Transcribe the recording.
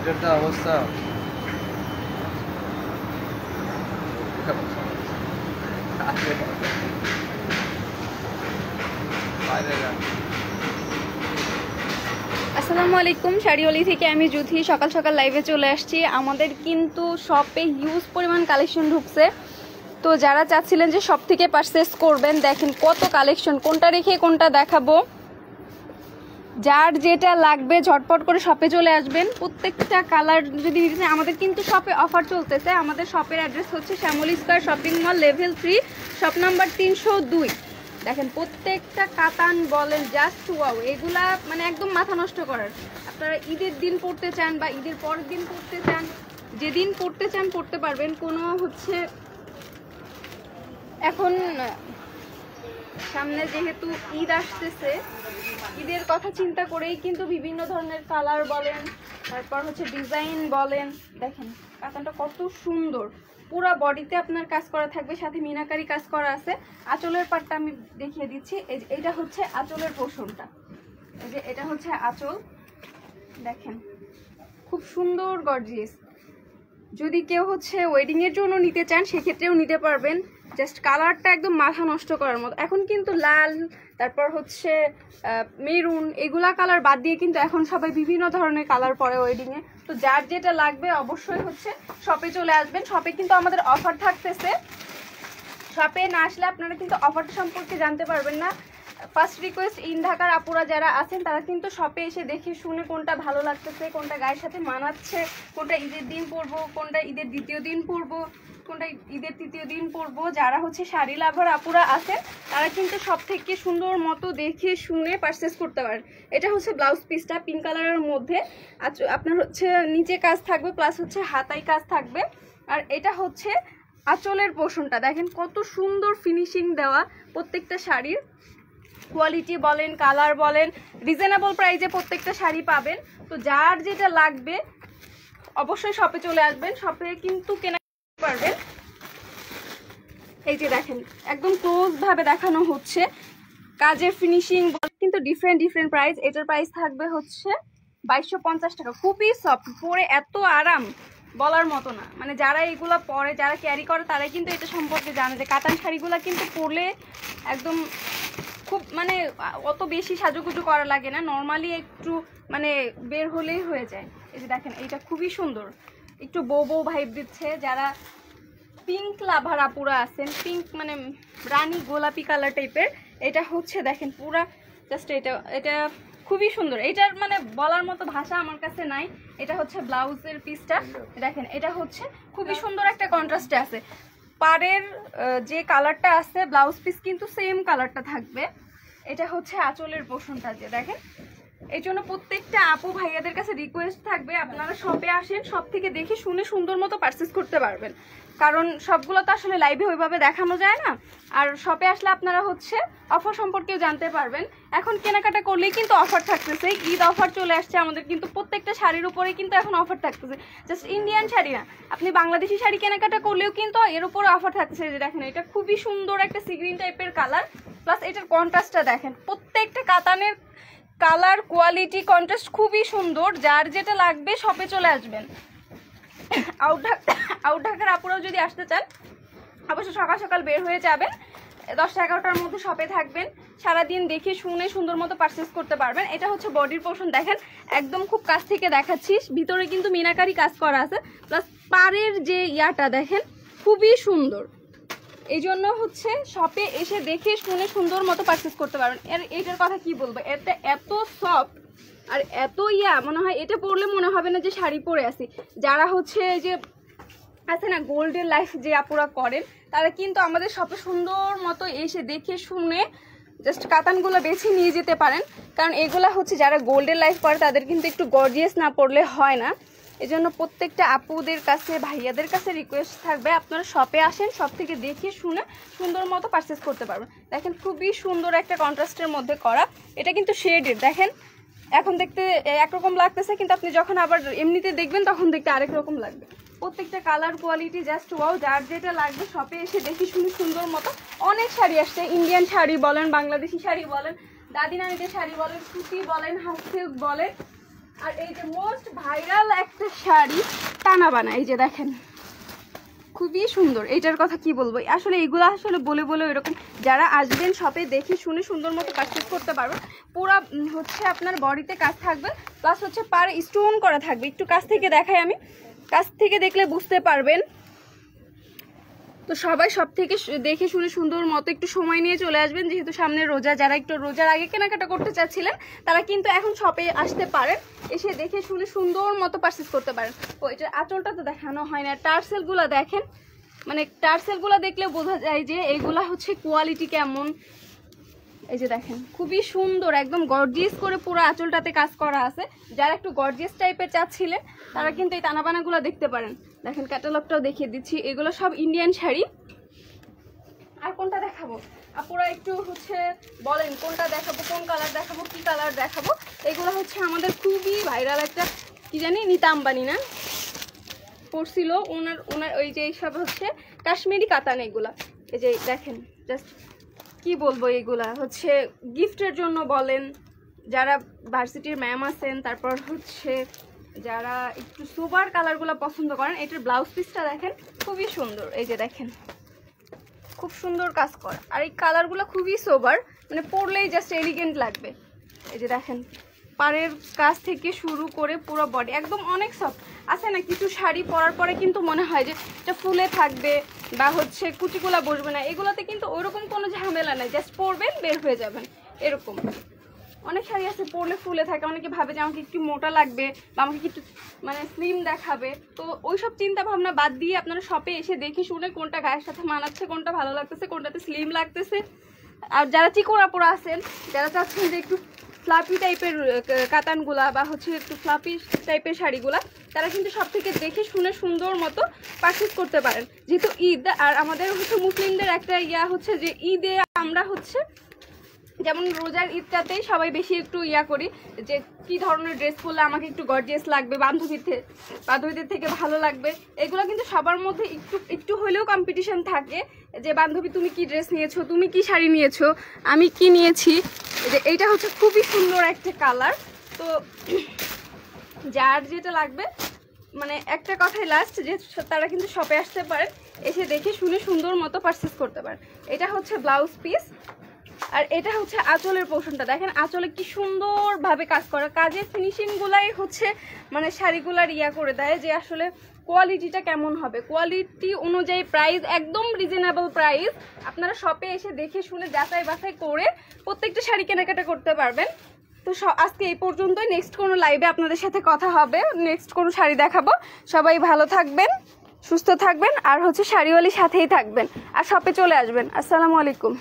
এটার তো অবস্থা। আসসালামু আলাইকুম, শাড়িওয়ালি থেকে আমি জুথি সকাল সকাল লাইভে চলে আসছি। আমাদের কিন্তু শপে হিউজ পরিমাণ কালেকশন ঢুকছে, তো যারা চাচ্ছিলেন যে শপ থেকে পারচেস করবেন, দেখেন কত কালেকশন, কোনটা রেখে কোনটা দেখাবো। যার যেটা লাগবে ঝটপট করে শপে চলে আসবেন। প্রত্যেকটা কালার যদি নিতে চান, আমাদের কিন্তু শপে অফার চলতেছে। আমাদের শপের অ্যাড্রেস হচ্ছে Shyamoli square shopping mall level 3 shop number 302। দেখেন প্রত্যেকটা কাতান বলেন জাস্ট ওয়াও, এগুলা মানে একদম মাথা নষ্ট করার। আপনারা ঈদের দিন পড়তে চান বা ঈদের পরের দিন পড়তে চান, যেদিন পড়তে চান পড়তে পারবেন। কোনো হচ্ছে এখন সামনে যেহেতু ঈদ আসতেছে, ঈদের কথা চিন্তা করেই কিন্তু বিভিন্ন ধরনের কালার বলেন, তারপর হচ্ছে ডিজাইন বলেন। দেখেন কাতানটা কত সুন্দর, পুরো বডিতে আপনার কাজ করা থাকবে, সাথে মিনাকারি কাজ করা আছে। আঁচলের পাটটা আমি দেখিয়ে দিচ্ছি। এটা হচ্ছে আঁচলের পোর্শনটা, এই যে এটা হচ্ছে আঁচল। দেখেন খুব সুন্দর গর্জিয়াস। যদি কেউ হচ্ছে ওয়েডিং এর জন্য নিতে চান সেক্ষেত্রেও নিতে পারবেন। জাস্ট কালারটা একদম মাথা নষ্ট করার মতো। এখন কিন্তু লাল, তারপর হচ্ছে মেরুন, এগুলা কালার বাদ দিয়ে কিন্তু এখন সবাই বিভিন্ন ধরনের কালার পরে ওয়েডিং এ। তো যার যেটা লাগবে অবশ্যই হচ্ছে শপে চলে আসবেন। শপে কিন্তু আমাদের অফার থাকতেছে, শপে না আসলে আপনারা কিন্তু অফারটা সম্পর্কে জানতে পারবেন না। ফার্স্ট রিকোয়েস্ট, ইন ঢাকার আপুরা যারা আছেন তারা কিন্তু শপে এসে দেখে শুনে কোনটা ভালো লাগতেছে, কোনটা গায়ের সাথে মানাচ্ছে, কোনটা ঈদের দিন পরবো, কোনটা ঈদের দ্বিতীয় দিন পরবো, কোনটা ঈদের তৃতীয় দিন পরবো। যারা হচ্ছে শাড়ি লাভার আপুরা আছেন তারা কিন্তু সব থেকে সুন্দর মতো দেখে শুনে পারচেস করতে পারেন। এটা হচ্ছে ব্লাউজ পিসটা পিঙ্ক কালারের মধ্যে, আপনার হচ্ছে নিচে কাজ থাকবে প্লাস হচ্ছে হাতায় কাজ থাকবে। আর এটা হচ্ছে আঁচলের পোর্শনটা। দেখেন কত সুন্দর ফিনিশিং দেওয়া। প্রত্যেকটা শাড়ির কোয়ালিটি বলেন, কালার বলেন, রিজনেবল প্রাইসে প্রত্যেকটা শাড়ি পাবেন। তো যার যেটা লাগবে অবশ্যই শপে চলে আসবেন, শপে কিন্তু কেনা পারবেন। এই যে দেখেন একদম ক্লোজ ভাবে দেখানো হচ্ছে কাজের ফিনিশিং, কিন্তু ডিফারেন্ট প্রাইস। এটার প্রাইস থাকবে হচ্ছে 2250 টাকা। খুবই সফট, পরে এত আরাম বলার মতো না। মানে যারা এগুলা পরে, যারা ক্যারি করে তারাই কিন্তু এটা সম্পর্কে জানে যে কাতান শাড়িগুলা কিন্তু পরলে একদম খুব মানে অত বেশি সাজুগুজু করা লাগে না, নর্মালি একটু মানে বের হলেই হয়ে যায়। এই যে দেখেন এইটা খুবই সুন্দর, একটু বউ বউ ভাইব দিচ্ছে। যারা পিঙ্ক লাভার আপুরা আছেন, পিঙ্ক মানে রানী গোলাপি কালার টাইপের, এটা হচ্ছে দেখেন পুরা জাস্ট এটা খুবই সুন্দর। এটার মানে বলার মতো ভাষা আমার কাছে নাই। এটা হচ্ছে ব্লাউজের পিসটা, দেখেন এটা হচ্ছে খুবই সুন্দর একটা কন্ট্রাস্টে আছে। পাড়ের যে কালারটা আছে ব্লাউজ পিস কিন্তু সেম কালারটা থাকবে। এটা হচ্ছে আঁচলের পোর্শনটা, যে দেখেন। এই জন্য প্রত্যেকটা আপু ভাইয়াদের কাছে রিকোয়েস্ট থাকবে আপনারা শপে আসেন, সব থেকে দেখে শুনে সুন্দর মতো পারচেস করতে পারবেন। কারণ সবগুলো তো আসলে লাইভে ওইভাবে দেখানো যায় না। আর শপে আসলে আপনারা হচ্ছে অফার সম্পর্কেও জানতে পারবেন। এখন কেনাকাটা করলেই কিন্তু অফার থাকতেছে, ঈদ অফার চলে আসছে আমাদের, কিন্তু প্রত্যেকটা শাড়ির উপরে কিন্তু এখন অফার থাকতেছে। জাস্ট ইন্ডিয়ান শাড়ি না, আপনি বাংলাদেশি শাড়ি কেনাকাটা করলেও কিন্তু এর উপরে অফার থাকতেছে। যে দেখেন এটা খুবই সুন্দর একটা সি গ্রিন টাইপের কালার, প্লাস এটার কন্ট্রাস্টটা দেখেন। প্রত্যেকটা কাতানের কালার কোয়ালিটি কন্ট্রাস্ট খুবই সুন্দর। যার যেটা লাগবে শপে চলে আসবেন। আউট ঢাকার আপুরাও যদি আসতে চান অবশ্যই সকাল সকাল বের হয়ে যাবেন, 10-11টার মধ্যে শপে থাকবেন। সারাদিন দেখে শুনে সুন্দর মতো পারচেস করতে পারবেন। এটা হচ্ছে বডির পোর্শন, দেখেন একদম খুব কাছ থেকে দেখাচ্ছি। ভিতরে কিন্তু মিনাকারি কাজ করা আছে, প্লাস পাড়ের যে ইয়াটা দেখেন খুবই সুন্দর। এই জন্য হচ্ছে শপে এসে দেখে শুনে সুন্দর মতো পারচেস করতে পারবেন। এটার কথা কি বলবো, এটা এত সফট আর এত মনে হয় এটা পরলে মনে হবে না যে শাড়ি পরে আছি। যারা হচ্ছে যে আছে না গোল্ডের লাইফ যে আপুরা করেন, তারা কিন্তু আমাদের শপে সুন্দর মতো এসে দেখে শুনে জাস্ট কাতানগুলো বেছে নিয়ে যেতে পারেন। কারণ এগুলা হচ্ছে যারা গোল্ডের লাইফ করে তাদের কিন্তু একটু গর্জিয়াস না পড়লে হয় না। এই জন্য প্রত্যেকটা আপুদের কাছে ভাইয়াদের কাছে রিকোয়েস্ট থাকবে আপনারা শপে আসেন, সব থেকে দেখে শুনে সুন্দর মতো পারচেস করতে পারবেন। দেখেন খুবই সুন্দর একটা কন্ট্রাস্টের মধ্যে করা, এটা কিন্তু শেডের। দেখেন এখন দেখতে একরকম লাগতেছে, কিন্তু আপনি যখন আবার এমনিতে দেখবেন তখন দেখতে আরেক রকম লাগবে। প্রত্যেকটা কালার কোয়ালিটি জাস্ট ওয়াও। যার যেটা লাগবে শপে এসে দেখে শুনে সুন্দর মতো অনেক শাড়ি আসছে, ইন্ডিয়ান শাড়ি বলেন, বাংলাদেশি শাড়ি বলেন, দাদি নানিদের শাড়ি বলেন, সুতি বলেন, হাফ সিল্ক বলেন। আর এই যে মোস্ট ভাইরাল একটা শাড়ি টানা বানা, এই যে দেখেন খুবই সুন্দর। এইটার কথা কি বলবো, আসলে এগুলো আসলে বলে বলে এরকম, যারা আসবেন শপে দেখে শুনে সুন্দর মতো পারচেজ করতে পারবেন। পুরা হচ্ছে আপনার বডিতে কাজ থাকবে, প্লাস হচ্ছে পার স্টোন করা থাকবে। একটু কাছ থেকে দেখাই, আমি কাছ থেকে দেখলে বুঝতে পারবেন। তো সবাই সব থেকে দেখে শুনে সুন্দর মতো একটু সময় নিয়ে চলে আসবেন, যেহেতু সামনে রোজা। যারা একটু রোজার আগে কেনাকাটা করতে চাচ্ছিলেন তারা কিন্তু এখন শপে আসতে পারেন, এসে দেখে শুনে সুন্দর মতো পারচেজ করতে পারেন। ও এটার আঁচলটা তো দেখানো হয় না, টার্সেলগুলো দেখেন, মানে টার্সেলগুলো দেখলে বোঝা যায় যে এগুলা হচ্ছে কোয়ালিটি কেমন। এই যে দেখেন খুবই সুন্দর, একদম গর্জিয়াস করে পুরো আঁচলটাতে কাজ করা আছে। যারা একটু গর্জিয়াস টাইপের চাচ্ছিলেন তারা কিন্তু এই টানাবানাগুলো দেখতে পারেন। দেখেন ক্যাটালগটাও দেখিয়ে দিচ্ছি, এগুলো সব ইন্ডিয়ান শাড়ি। আর কোনটা দেখাবো আপুরা একটু হচ্ছে বলেন, কোনটা দেখাবো, কোন কালার দেখাবো, কি কালার দেখাবো। এগুলো হচ্ছে আমাদের খুবই ভাইরাল একটা, কি জানি নিতা আম্বানি না পড়ছিল, ওনার ওই যে এইসব হচ্ছে কাশ্মীরি কাতান। এগুলা এই যে দেখেন, জাস্ট কি বলবো, এগুলা হচ্ছে গিফটের জন্য বলেন, যারা ভার্সিটির ম্যাম আছেন, তারপর হচ্ছে যারা একটু সোবার কালারগুলো পছন্দ করেন। এটার ব্লাউজ পিসটা দেখেন খুবই সুন্দর, এই যে দেখেন খুব সুন্দর কাজ করা। আর এই কালারগুলো খুবই সোবার, মানে পরলেই জাস্ট এলিগেন্ট লাগবে। এই যে দেখেন পাড়ের কাজ থেকে শুরু করে পুরো বডি একদম অনেক সফট আছে না। কিছু শাড়ি পরার পরে কিন্তু মনে হয় যে এটা ফুলে থাকবে বা হচ্ছে কুচিগুলা বসবে না, এগুলোতে কিন্তু ওইরকম কোনো ঝামেলা নাই, জাস্ট পরবেন বের হয়ে যাবেন এরকম। অনেক শাড়ি আছে পরলে ফুলে থাকে, অনেকে ভাবে যে আমাকে একটু মোটা লাগবে বা আমাকে একটু মানে স্লিম দেখাবে। তো ওইসব চিন্তা ভাবনা বাদ দিয়ে আপনারা শপে এসে দেখে শুনে কোনটা গায়ের সাথে মানাচ্ছে, কোনটা ভালো লাগতেছে, কোনটাতে স্লিম লাগতেছে। আর যারা চিকোড়া পোড়া আছেন, যারা চাচ্ছেন যে একটু ফ্লাফি টাইপের কাতানগুলা বা হচ্ছে একটু ফ্লাফি টাইপের শাড়িগুলা, তারা কিন্তু সব থেকে দেখে শুনে সুন্দর মতো পারচেজ করতে পারেন। যেহেতু ঈদ, আর আমাদের হচ্ছে মুসলিমদের একটা ইয়া হচ্ছে যে ঈদে আমরা হচ্ছে যেমন রোজার ঈদটাতেই সবাই বেশি একটু ইয়া করি যে কি ধরনের ড্রেস পরলে আমাকে একটু গর্জিয়াস লাগবে, বান্ধবীদের থেকে ভালো লাগবে। এগুলো কিন্তু সবার মধ্যে একটু একটু হলেও কম্পিটিশন থাকে যে বান্ধবী তুমি কি ড্রেস নিয়েছো, তুমি কি শাড়ি নিয়েছো, আমি কি নিয়েছি। যে এইটা হচ্ছে খুবই সুন্দর একটা কালার। তো যার যেটা লাগবে, মানে একটা কথাই লাস্ট, যে তারা কিন্তু শপে আসতে পারেন, এসে দেখে শুনে সুন্দর মতো পারচেজ করতে পারেন। এটা হচ্ছে ব্লাউজ পিস, আর এটা হচ্ছে আঁচলের পোর্শনটা। দেখেন আঁচলে কি সুন্দরভাবে কাজ করা, কাজের ফিনিশিংগুলাই হচ্ছে মানে শাড়িগুলার ইয়া করে দেয় যে আসলে কোয়ালিটিটা কেমন হবে। কোয়ালিটি অনুযায়ী প্রাইস একদম রিজনেবল প্রাইস। আপনারা শপে এসে দেখে শুনে যাচাই বাছাই করে প্রত্যেকটা শাড়ি কেনাকাটা করতে পারবেন। তো আজকে এই পর্যন্তই, নেক্সট কোনো লাইভে আপনাদের সাথে কথা হবে, নেক্সট কোনো শাড়ি দেখাবো। সবাই ভালো থাকবেন, সুস্থ থাকবেন, আর হচ্ছে শাড়িওয়ালির সাথেই থাকবেন, আর শপে চলে আসবেন। আসসালামু আলাইকুম।